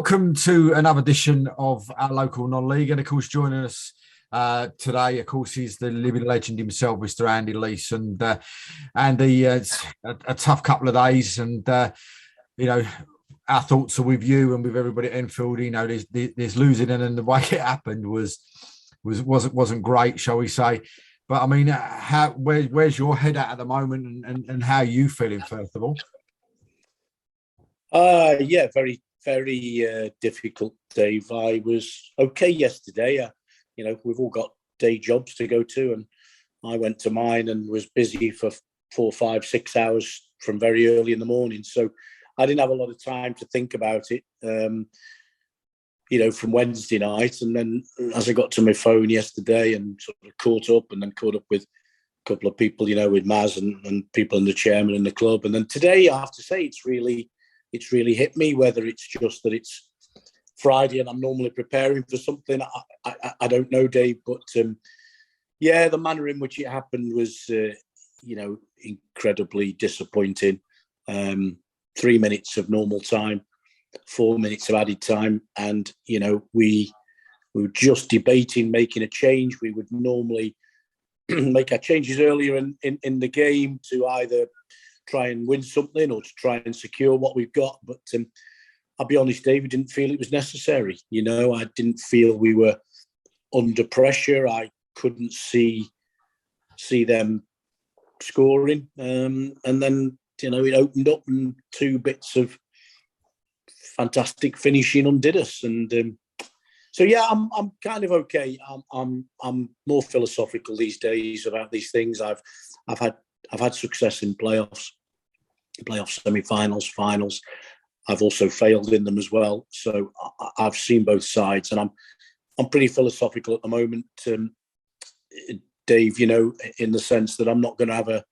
welcome to another edition of our local non-league. And of course, joining us today, of course, is the living legend himself, Mr. Andy Leese. And Andy, it's a tough couple of days, and you know, our thoughts are with you and with everybody at Enfield. You know, there's losing, and then the way it happened wasn't great, shall we say? But I mean, where's your head at the moment, and how are you feeling, first of all? Yeah, very, very difficult, Dave. I was okay yesterday. We've all got day jobs to go to, and I went to mine and was busy for 4, 5, 6 hours from very early in the morning. So I didn't have a lot of time to think about it, from Wednesday night. And then as I got to my phone yesterday and sort of caught up with a couple of people, with Maz and people in the chairman in the club. And then today, I have to say, it's really hit me, whether it's just that it's Friday and I'm normally preparing for something. I don't know, Dave, but the manner in which it happened was, incredibly disappointing. 3 minutes of normal time, 4 minutes of added time. And, we were just debating making a change. We would normally make our changes earlier in the game to either try and win something or to try and secure what we've got. But I'll be honest, David, didn't feel it was necessary. I didn't feel we were under pressure. I couldn't see them scoring. And then, it opened up and 2 bits of fantastic finishing undid us. And I'm kind of okay. I'm more philosophical these days about these things. I've had success in playoffs, semi-finals, finals. I've also failed in them as well. So I've seen both sides, and I'm pretty philosophical at the moment, Dave. In the sense that I'm not going to have a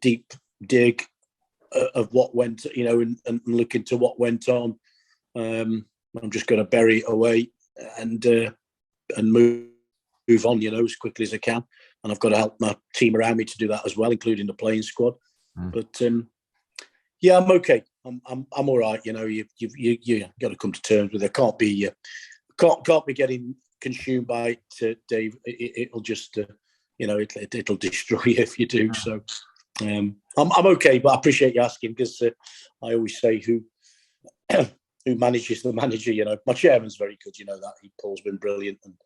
deep dig of what went, and look into what went on. I'm just going to bury it away and move on, as quickly as I can. And I've got to help my team around me to do that as well, including the playing squad. But I'm okay. I'm all right. You got to come to terms with it. Can't be getting consumed by it, Dave. It'll just it'll destroy you if you do. So I'm okay, but I appreciate you asking, because I always say who manages the manager. My chairman's very good. That Paul's been brilliant, and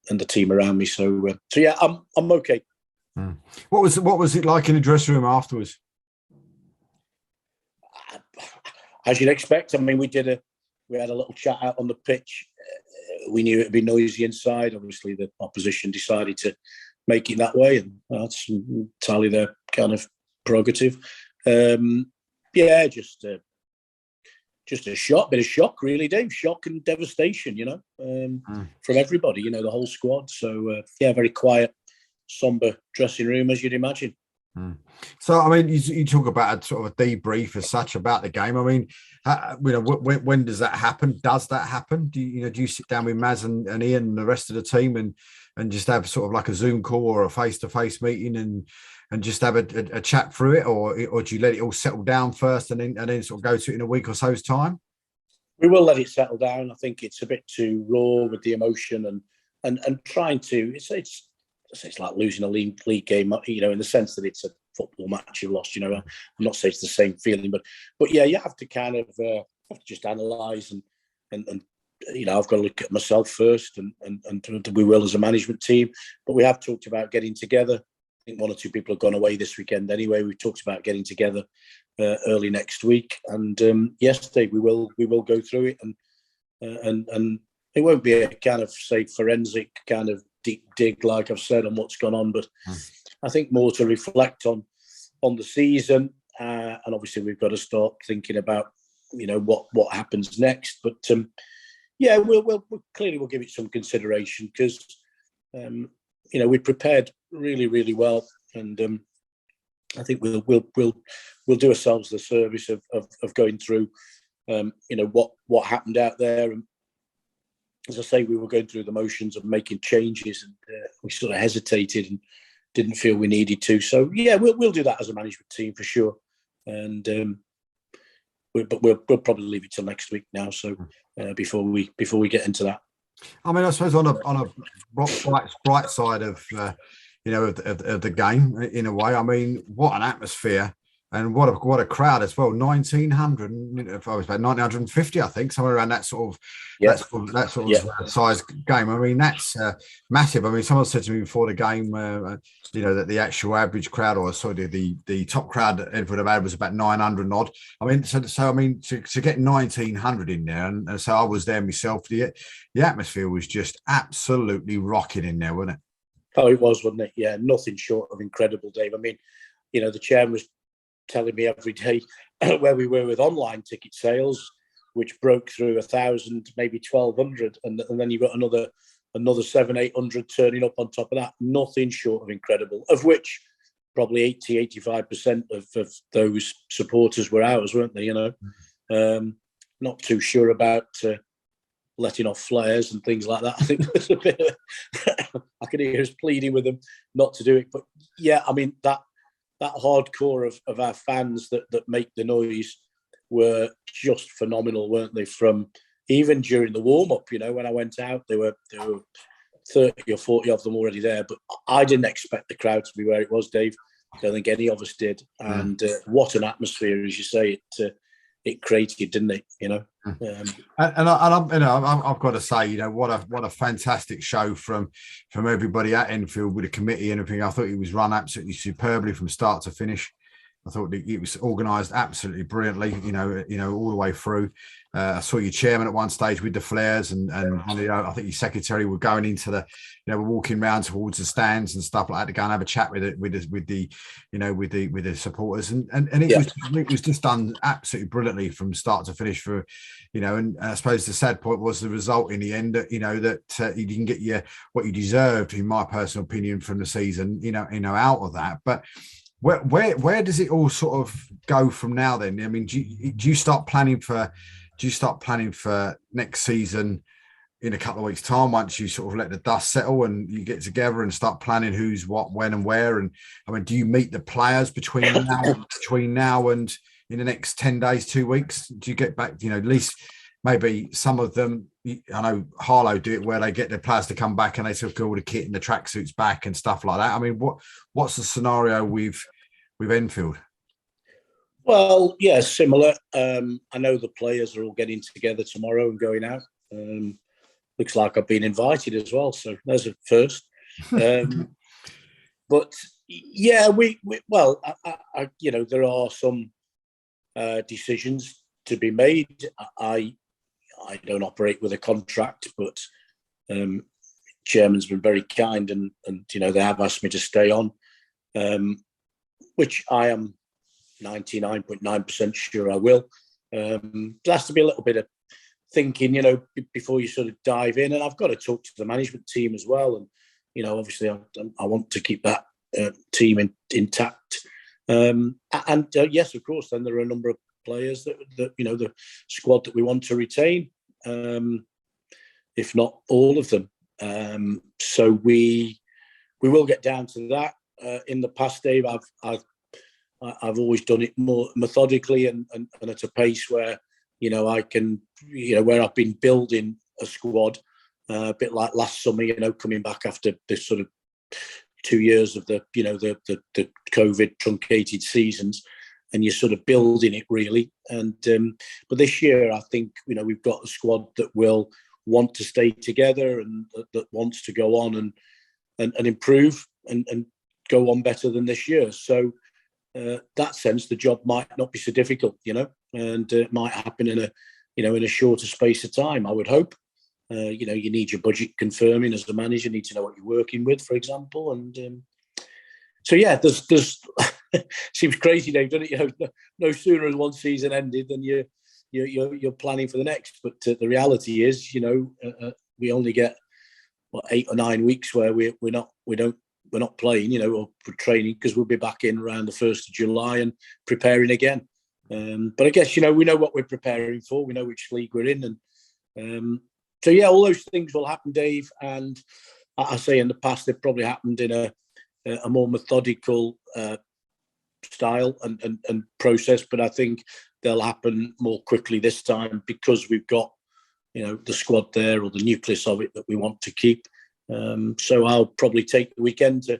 and the team around me. So I'm okay. What was it like in the dressing room afterwards? As you'd expect. I mean, we had a little chat out on the pitch. We knew it'd be noisy inside. Obviously, the opposition decided to make it that way, and that's entirely their kind of prerogative. Just a bit of shock, really, Dave. Shock and devastation, from everybody, the whole squad. So, very quiet, somber dressing room, as you'd imagine. So, I mean, you talk about a sort of a debrief as such about the game. I mean, when does that happen? Does that happen? Do you sit down with Maz and Ian and the rest of the team and just have sort of like a Zoom call or a face-to-face meeting and just have a chat through it, or do you let it all settle down first and then sort of go to it in a week or so's time? We will let it settle down. I think it's a bit too raw with the emotion and trying to. It's like losing a league game, in the sense that it's a football match you've lost. I'm not saying it's the same feeling, but you have to kind of just analyse and I've got to look at myself first, and we will as a management team. But we have talked about getting together. I think 1 or 2 people have gone away this weekend anyway. We've talked about getting together early next week, and yesterday we will go through it, and it won't be a kind of, say, forensic kind of deep dig, like I've said, on what's gone on, but I think more to reflect on the season, and obviously we've got to start thinking about what happens next. But we'll clearly give it some consideration, because we prepared really, really well, and I think we'll do ourselves the service of going through what happened out there. And as I say, we were going through the motions of making changes, and we sort of hesitated and didn't feel we needed to. So we'll do that as a management team for sure. And but we'll probably leave it till next week now. So before we get into that. I mean, I suppose on a bright side of of the game, in a way. I mean, what an atmosphere and what a crowd as well. 1,900, if I was about 1,950, I think, somewhere around that sort of that sort of size game. I mean, that's massive. I mean, someone said to me before the game, that the actual average crowd, or sorry, the top crowd that Enfield have had was about 900 odd. I mean, so I mean, to get 1,900 in there, and so I was there myself. The atmosphere was just absolutely rocking in there, wasn't it? Oh, it was, wasn't it? Yeah, nothing short of incredible, Dave. I mean, the chairman was telling me every day where we were with online ticket sales, which broke through 1,000, maybe 1,200, and then you've got another 700-800 turning up on top of that. Nothing short of incredible, of which probably 80-85% of those supporters were ours, weren't they? Not too sure about letting off flares and things like that. I think there's a bit I could hear us pleading with them not to do it. But yeah, I mean, that hardcore of our fans that make the noise were just phenomenal, weren't they? From even during the warm-up, when I went out, there were 30 or 40 of them already there. But I didn't expect the crowd to be where it was, Dave. I don't think any of us did. And what an atmosphere, as you say, it created, didn't it? I've got to say, what a fantastic show from everybody at Enfield with the committee and everything. I thought it was run absolutely superbly from start to finish. I thought it was organised absolutely brilliantly, all the way through. I saw your chairman at one stage with the flares, and I think your secretary were going into were walking round towards the stands and stuff like that to go and have a chat with the supporters, and it was just done absolutely brilliantly from start to finish. And I suppose the sad point was the result in the end that you didn't get what you deserved, in my personal opinion, from the season, out of that, but. Where does it all sort of go from now then? I mean, do you start planning for next season in a couple of weeks' time once you sort of let the dust settle and you get together and start planning who's what, when, and where? And I mean, do you meet the players between now and in the next 10 days, 2 weeks? Do you get back? At least maybe some of them. I know Harlow do it where they get their players to come back and they sort of get all the kit and the tracksuits back and stuff like that. I mean, what's the scenario with Enfield? Well, yeah, similar. I know the players are all getting together tomorrow and going out. Looks like I've been invited as well, so there's a first. But yeah, there are some decisions to be made. I don't operate with a contract, but chairman's been very kind, and they have asked me to stay on, which I am 99.9% sure I will. There has to be a little bit of thinking, before you sort of dive in, and I've got to talk to the management team as well, and obviously I want to keep that team intact. Yes, of course. Then there are a number of players that the squad that we want to retain, if not all of them. So we will get down to that. In the past, Dave, I've always done it more methodically and at a pace where I can where I've been building a squad, a bit like last summer, coming back after this sort of 2 years of the COVID truncated seasons, and you're sort of building it really. And but this year, I think we've got a squad that will want to stay together and that wants to go on and improve and go on better than this year. So that sense, the job might not be so difficult, and it might happen in a shorter space of time, I would hope. You need your budget confirming as a manager, you need to know what you're working with, for example. And so, yeah, there's seems crazy, Dave, doesn't it? No sooner has one season ended than you're planning for the next. But the reality is, we only get 8 or 9 weeks where we're not playing, or we're training, because we'll be back in around the 1st of July and preparing again. But I guess, we know what we're preparing for. We know which league we're in. And so, yeah, all those things will happen, Dave. And I say in the past, they've probably happened in a more methodical style and process. But I think they'll happen more quickly this time because we've got, the squad there, or the nucleus of it that we want to keep. So I'll probably take the weekend to,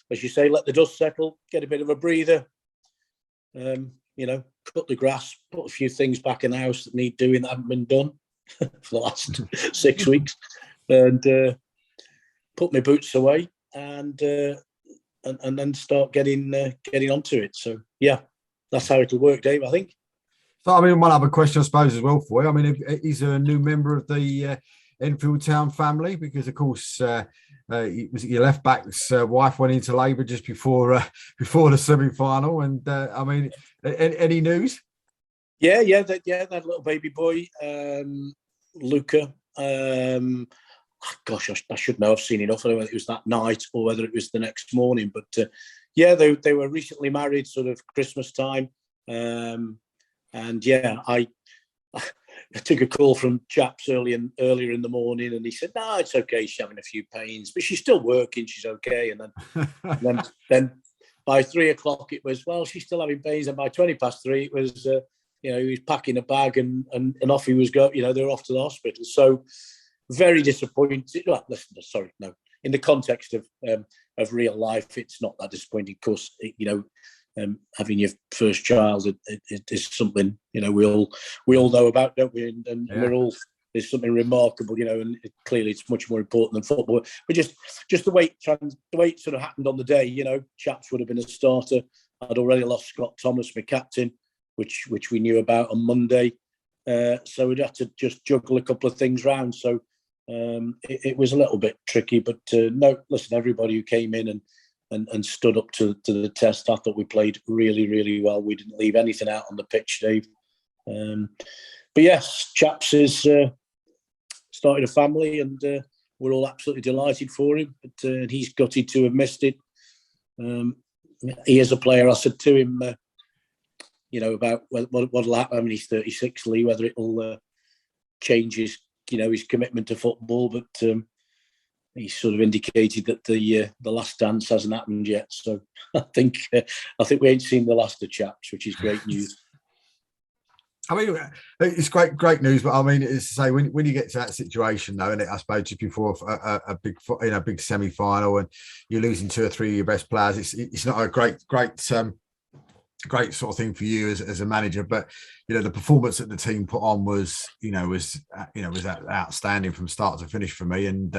as you say, let the dust settle, get a bit of a breather, cut the grass, put a few things back in the house that need doing that haven't been done for the last 6 weeks, and put my boots away and then start getting onto it. So yeah, that's how it'll work, Dave, I think. So, I mean, one other question, I suppose, as well for you. I mean, he's a new member of the Enfield Town family, because, of course, was it your left back's wife went into labour just before the semi-final, and I mean, any news? Yeah, that little baby boy, Luca. Gosh, I should know. I've seen enough. I don't know whether it was that night or whether it was the next morning, but yeah, they were recently married, sort of Christmas time. And yeah, I took a call from Chaps earlier in the morning, and he said, "No, it's okay. She's having a few pains, but she's still working. She's okay." And then by 3 o'clock, it was, well, she's still having pains, and by 3:20, it was, he was packing a bag and off he was going. They were off to the hospital. So very disappointed. Well, listen, sorry, no. In the context of real life, it's not that disappointing. Of course, having your first child is something we all know about, don't we? And we're all, there's something remarkable, and clearly it's much more important than football. But just the way it sort of happened on the day, Chaps would have been a starter. I'd already lost Scott Thomas, my captain, which we knew about on Monday. So we'd have to just juggle a couple of things round. So it was a little bit tricky, but no, listen, everybody who came in and stood up to the test, I thought we played really, really well. We didn't leave anything out on the pitch, Dave. But yes, Chaps is started a family, and we're all absolutely delighted for him. But he's gutted to have missed it. He is a player. I said to him, about what'll happen. I mean, he's 36, Lee, whether it'll change his commitment to football, but he sort of indicated that the last dance hasn't happened yet. So I think we ain't seen the last of Chaps, which is great news. I mean, it's great news, but I mean, it's to say when you get to that situation, though, and I suppose just before a big semi-final, and you're losing 2 or 3 of your best players, it's not a great sort of thing for you as a manager. But the performance that the team put on was outstanding from start to finish for me. And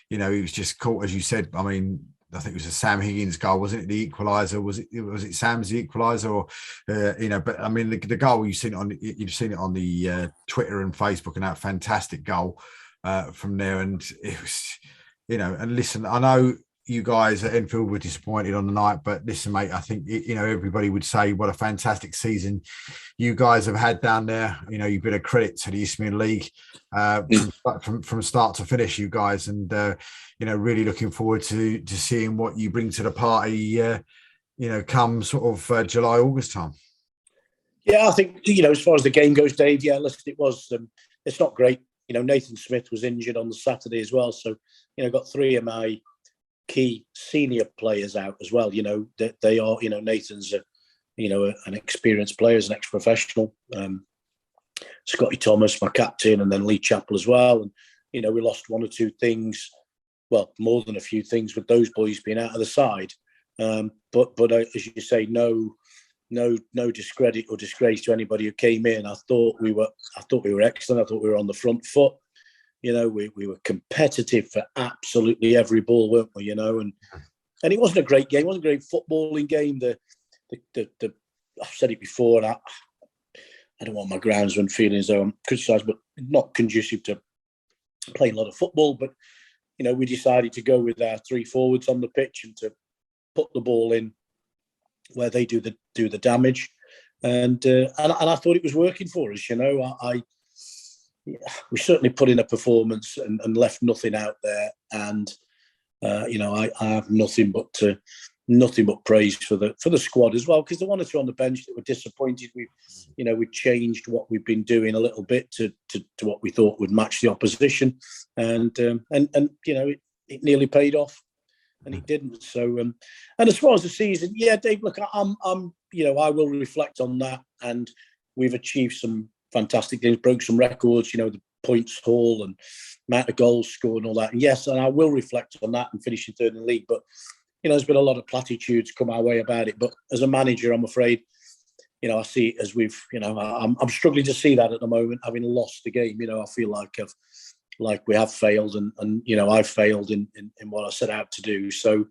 he was just caught, as you said. I mean, I think it was a Sam Higgins goal, wasn't it? The equaliser, was it Sam's the equaliser, or But I mean, the goal you've seen it on the Twitter and Facebook, and that fantastic goal from there. And it was, and listen, I know you guys at Enfield were disappointed on the night, but listen, mate, I think everybody would say what a fantastic season you guys have had down there. You've been a credit to the Isthmian League from start to finish, you guys, and really looking forward to seeing what you bring to the party. Come sort of July, August time. Yeah, I think as far as the game goes, Dave. Yeah, listen, it was. It's not great. Nathan Smith was injured on the Saturday as well, so got 3 of my key senior players out as well. They are, Nathan's an experienced player, an ex-professional. Scotty Thomas, my captain, and then Lee Chappell as well. And we lost 1 or 2 things, well, more than a few things with those boys being out of the side. But as you say, no discredit or disgrace to anybody who came in. I thought we were excellent. I thought we were on the front foot. We were competitive for absolutely every ball, weren't we? And it wasn't a great game. It wasn't a great footballing game. I've said it before, and I don't want my groundsman feeling as though I'm criticised, but not conducive to playing a lot of football. But we decided to go with our 3 forwards on the pitch and to put the ball in where they do the damage, and I thought it was working for us. We certainly put in a performance and left nothing out there, and I have nothing but praise for the squad as well, because the 1 or 2 on the bench that were disappointed. We changed what we've been doing a little bit to what we thought would match the opposition, and it nearly paid off, and it didn't. So and as far as the season, yeah, Dave, look, I'm I will reflect on that, and we've achieved some fantastic things, broke some records, the points haul and amount of goals scored and all that. And yes, and I will reflect on that and finishing third in the league. But, there's been a lot of platitudes come our way about it. But as a manager, I'm afraid, I see it as I'm struggling to see that at the moment, having lost the game. I feel like we have failed and I've failed in what I set out to do. So,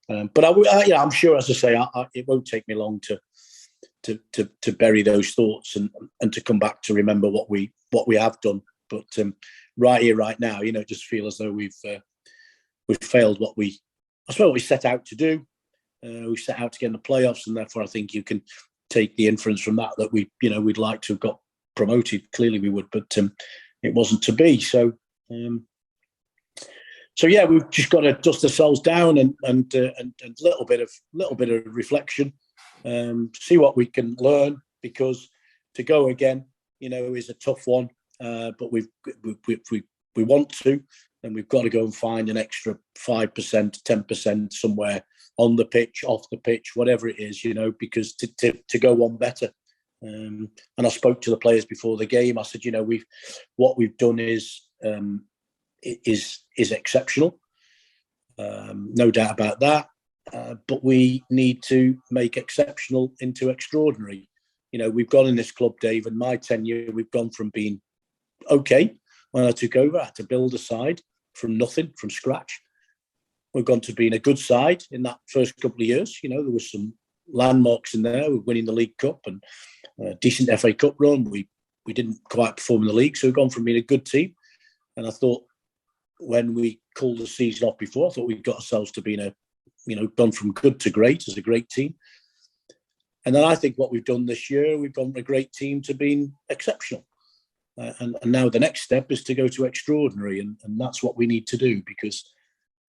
but I'm sure, as I say, it won't take me long to bury those thoughts and to come back to remember what we have done. But right here, right now, just feel as though we've failed what we set out to do. We set out to get in the playoffs, and therefore I think you can take the inference from that we'd like to have got promoted. Clearly we would, but it wasn't to be. So yeah, we've just got to dust ourselves down and little bit of reflection, see what we can learn, because to go again, is a tough one. But we want to, and we've got to go and find an extra 5%, 10% somewhere on the pitch, off the pitch, whatever it is, because to go on better. And I spoke to the players before the game. I said, what we've done is exceptional, no doubt about that. But we need to make exceptional into extraordinary. We've gone in this club, Dave, in my tenure, we've gone from being okay when I took over. I had to build a side from nothing, from scratch. We've gone to being a good side in that first couple of years. There was some landmarks in there. We're winning the League Cup and a decent FA Cup run. We didn't quite perform in the league, so we've gone from being a good team. And I thought when we called the season off before, I thought we got ourselves to being gone from good to great as a great team. And then I think what we've done this year, we've gone from a great team to being exceptional. And now the next step is to go to extraordinary, and that's what we need to do, because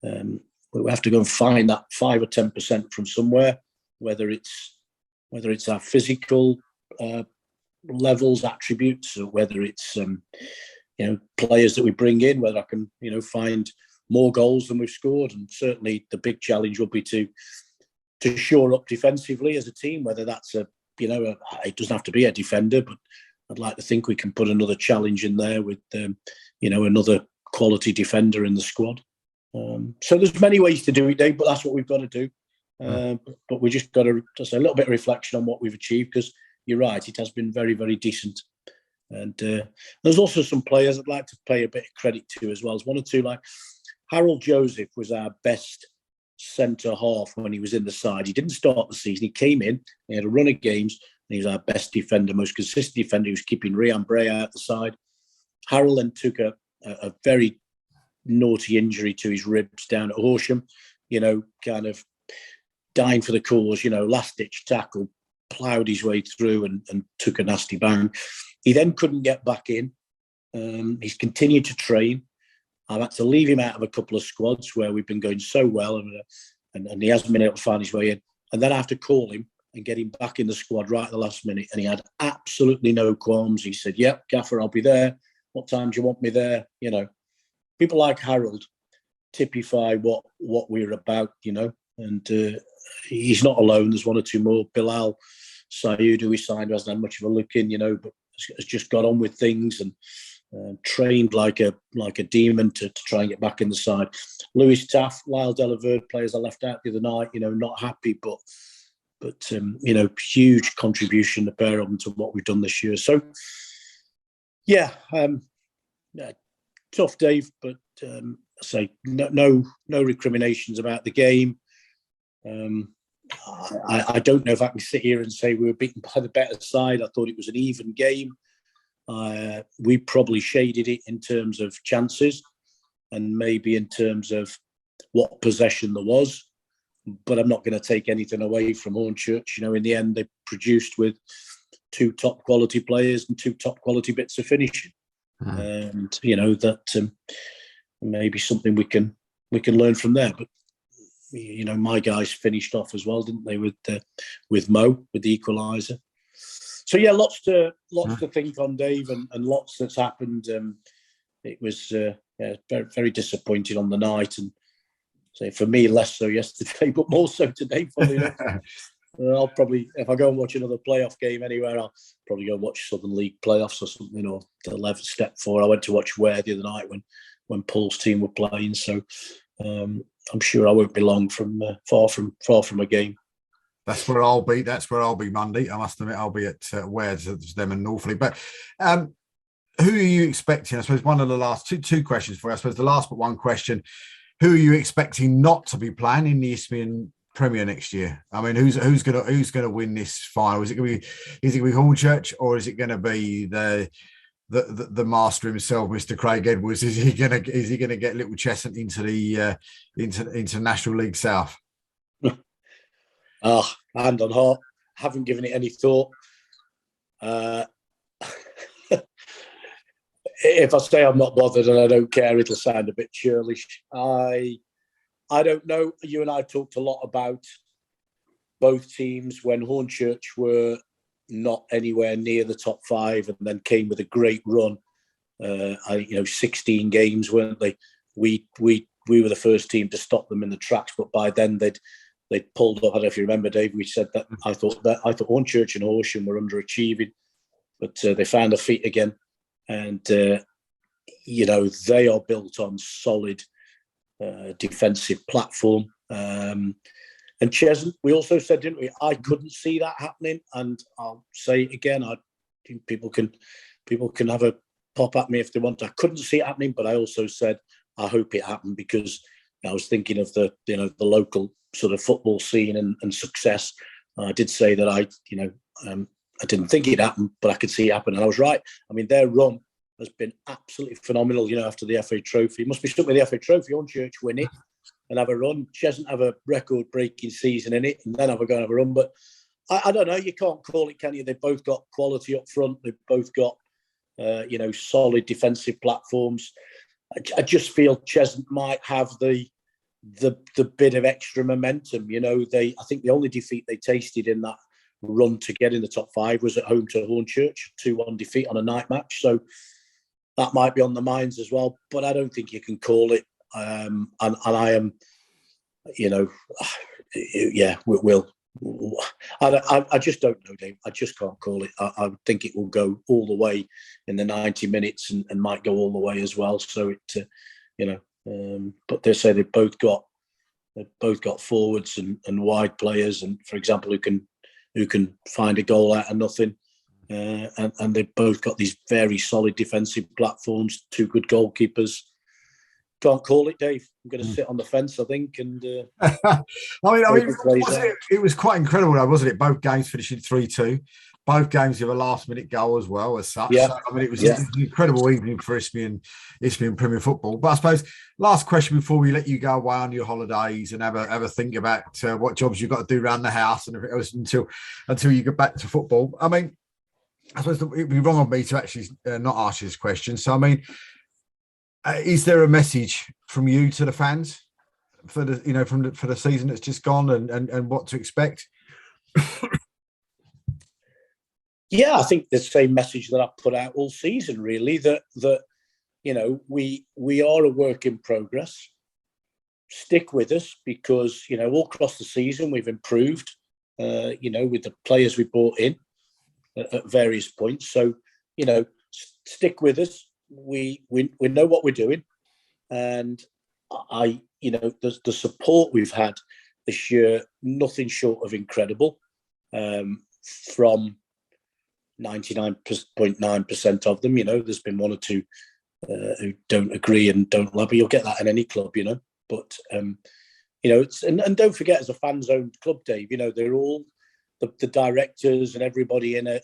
we have to go and find that 5 or 10% from somewhere, whether it's our physical levels, attributes, or whether it's players that we bring in, whether I can find more goals than we've scored. And certainly the big challenge will be to shore up defensively as a team, whether that's it doesn't have to be a defender, but I'd like to think we can put another challenge in there with another quality defender in the squad. So there's many ways to do it, Dave, but that's what we've got to do. But we just got to just a little bit of reflection on what we've achieved, because you're right, it has been very, very decent. And there's also some players I'd like to pay a bit of credit to as well. There's one or two, like Harold Joseph was our best centre half when he was in the side. He didn't start the season. He came in, he had a run of games, and he was our best defender, most consistent defender. He was keeping Ryan Bray out the side. Harold then took a very naughty injury to his ribs down at Horsham, kind of dying for the cause, last-ditch tackle, ploughed his way through and took a nasty bang. He then couldn't get back in. He's continued to train. I've had to leave him out of a couple of squads where we've been going so well, and he hasn't been able to find his way in. And then I have to call him and get him back in the squad right at the last minute. And he had absolutely no qualms. He said, "Yep, Gaffer, I'll be there. What time do you want me there?" People like Harold typify what we're about, and he's not alone. There's one or two more. Bilal Sayoud, who we signed, who hasn't had much of a look in, but has just got on with things and trained like a demon to try and get back in the side. Lewis Taff, Lyle Delaverde, players I left out the other night, not happy, but huge contribution, the pair of them, to what we've done this year. So, yeah, tough, Dave, but say no recriminations about the game. I don't know if I can sit here and say we were beaten by the better side. I thought it was an even game. We probably shaded it in terms of chances and maybe in terms of what possession there was. But I'm not going to take anything away from Hornchurch. In the end, they produced with 2 top quality players and 2 top quality bits of finishing. And that maybe something we can learn from there. But my guys finished off as well, didn't they? With Mo, with the equaliser. So yeah, lots to think on, Dave, and lots that's happened. It was very, very disappointing on the night, and so for me less so yesterday, but more so today. Probably. I'll probably, if I go and watch another playoff game anywhere, I'll probably go and watch Southern League playoffs or something, or the 11th step 4. I went to watch Ware the other night when Paul's team were playing, so I'm sure I won't be long from far from a game. That's where I'll be. That's where I'll be Monday. I must admit, I'll be at Ware's, them and Northley. But who are you expecting? I suppose one of the last two questions for you. I suppose the last but one question: who are you expecting not to be playing in the Isthmian Premier next year? I mean, who's gonna win this final? Is it gonna be Hornchurch, or is it gonna be the master himself, Mr. Craig Edwards? Is he gonna get Little Cheshunt into the into National League South? Hand on heart, haven't given it any thought. If I say I'm not bothered and I don't care, it'll sound a bit churlish. I don't know. You and I talked a lot about both teams when Hornchurch were not anywhere near the top 5 and then came with a great run. 16 games, weren't they? We were the first team to stop them in the tracks, but by then they'd pulled up. I don't know if you remember, Dave. We said that I thought Hornchurch and Horsham were underachieving, but they found their feet again, and they are built on solid defensive platform. And Cheshunt, we also said, didn't we? I couldn't see that happening, and I'll say it again. I think people can have a pop at me if they want. I couldn't see it happening, but I also said I hope it happened, because I was thinking of the local sort of football scene and success. I did say that I didn't think it happened, but I could see it happen, and I was right. I mean, their run has been absolutely phenomenal. After the FA Trophy, it must be something with the FA Trophy. Hornchurch win it and have a run. Cheshunt have a record-breaking season in it, and then have a run. But I don't know. You can't call it, can you? They've both got quality up front. They've both got solid defensive platforms. I just feel Cheshunt might have the bit of extra momentum. I think the only defeat they tasted in that run to get in the top 5 was at home to Hornchurch, 2-1 defeat on a night match. So that might be on the minds as well. But I don't think you can call it. And I am, we'll. I just don't know, Dave. I just can't call it. I think it will go all the way in the 90 minutes and might go all the way as well. So but they say they've both got forwards and wide players, and for example, who can find a goal out of nothing. And they've both got these very solid defensive platforms, 2 good goalkeepers. Can't call it, Dave. I'm going to sit on the fence, I think. And it was quite incredible, though, wasn't it? Both games finishing 3-2. Both games with a last-minute goal as well, as such. Yeah. So, it was an incredible evening for Isthmian Premier Football. But I suppose last question before we let you go away on your holidays and have a think about what jobs you've got to do around the house and everything else until you get back to football. I suppose it'd be wrong of me to actually not ask you this question. So, is there a message from you to the fans for the for the season that's just gone and what to expect? Yeah, I think the same message that I've put out all season, really, that we are a work in progress. Stick with us, because all across the season we've improved. With the players we brought in at various points. So stick with us. We know what we're doing, and the support we've had this year, nothing short of incredible, from 99.9% of them. There's been 1 or 2 who don't agree and don't love it. You'll get that in any club, but it's and don't forget, as a fan-owned club, Dave, they're all the directors and everybody in a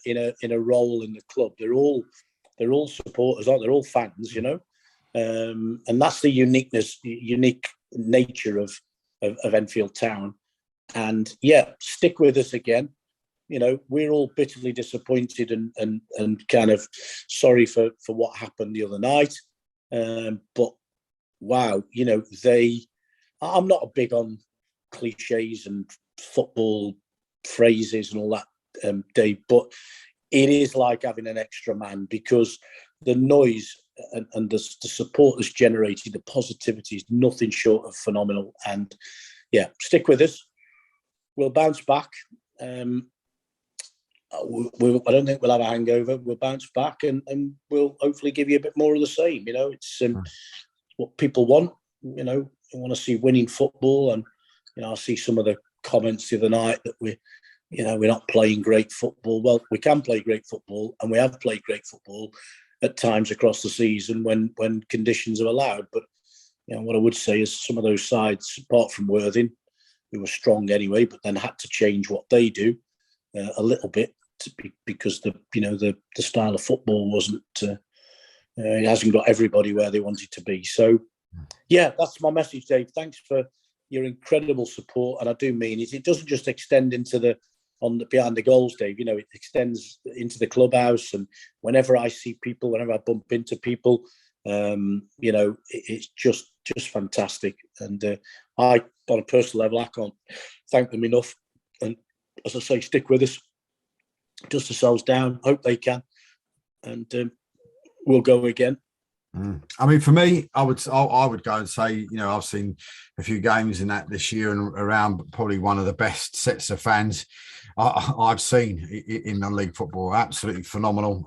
role in the club. They're all supporters, aren't they? They're all fans, and that's the unique nature of Enfield Town. And stick with us again. We're all bitterly disappointed and kind of sorry for what happened the other night. But wow, I'm not big on cliches and football phrases and all that, Dave, but it is like having an extra man, because the noise and the support that's generated, the positivity is nothing short of phenomenal. And stick with us. We'll bounce back. I don't think we'll have a hangover. We'll bounce back and we'll hopefully give you a bit more of the same. It's what people want. They want to see winning football, and I see some of the comments the other night that we're not playing great football. Well, we can play great football, and we have played great football at times across the season when conditions are allowed. But what I would say is some of those sides, apart from Worthing, who were strong anyway, but then had to change what they do a little bit because the style of football wasn't. It hasn't got everybody where they want it to be. So, yeah, that's my message, Dave. Thanks for your incredible support, and I do mean it. It doesn't just extend into behind the goals, Dave. It extends into the clubhouse, and whenever I see people, whenever I bump into people, it's just fantastic. And on a personal level, I can't thank them enough. And as I say, stick with us, dust ourselves down, hope they can, and we'll go again. I mean, for me, I would go and say, I've seen a few games in that this year and around, probably one of the best sets of fans I've seen in non-league football. Absolutely phenomenal.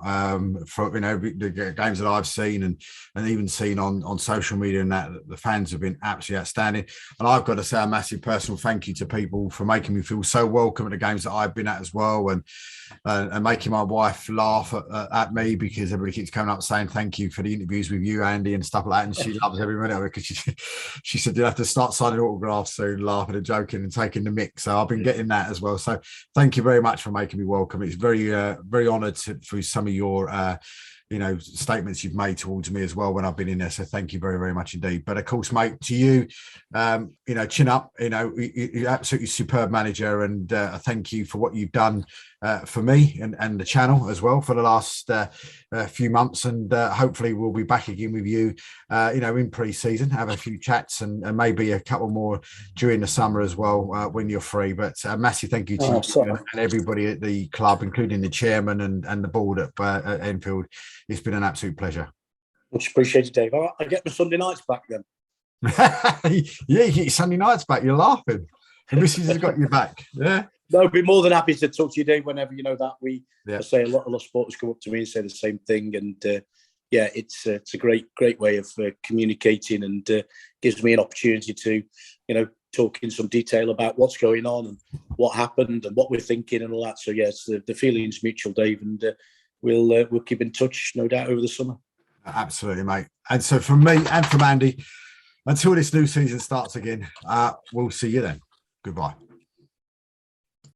For the games that I've seen and even seen on social media, and that the fans have been absolutely outstanding. And I've got to say a massive personal thank you to people for making me feel so welcome at the games that I've been at as well, and making my wife laugh at me, because everybody keeps coming up saying thank you for the interviews with you, Andy, and stuff like that. And she loves every minute of it, because she said you'll have to start signing autographs soon, laughing and joking and taking the mick. So I've been getting that as well. So thank you very much for making me welcome. It's very, very honoured through some of your statements you've made towards me as well when I've been in there. So thank you very, very much indeed. But of course, mate, to you, chin up, you're absolutely superb manager, and I thank you for what you've done for me and the channel as well for the last few months. And hopefully we'll be back again with you, in pre-season, have a few chats and maybe a couple more during the summer as well when you're free. But a massive thank you to you and everybody at the club, including the chairman and the board at Enfield. It's been an absolute pleasure. Much appreciated, Dave. I get my Sunday nights back then. Yeah, you get your Sunday nights back. You're laughing. The missus has got you back. Yeah. No, I'd be more than happy to talk to you, Dave, whenever that. I say a lot of supporters come up to me and say the same thing. And it's a great way of communicating, and gives me an opportunity to, talk in some detail about what's going on and what happened and what we're thinking and all that. So, yes, the feeling's mutual, Dave, and we'll keep in touch, no doubt, over the summer. Absolutely, mate. And so from me and from Andy, until this new season starts again, we'll see you then. Goodbye.